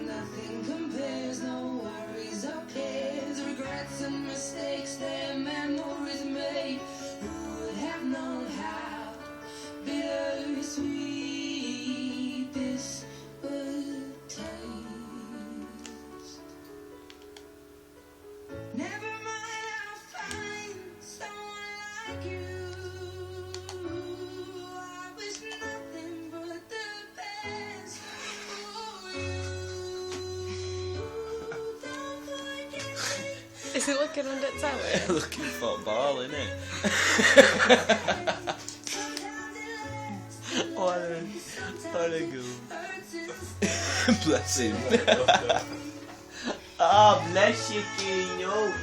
Nothing compares, no worries or cares, regrets and mistakes, their memories made. Who would have known how bittersweet this would taste? Never mind, I'll find someone like you. I wish nothing but the best for you. Is he looking under the tower? Looking for a ball, innit? What a goof. Bless him. Oh, bless you, kenu.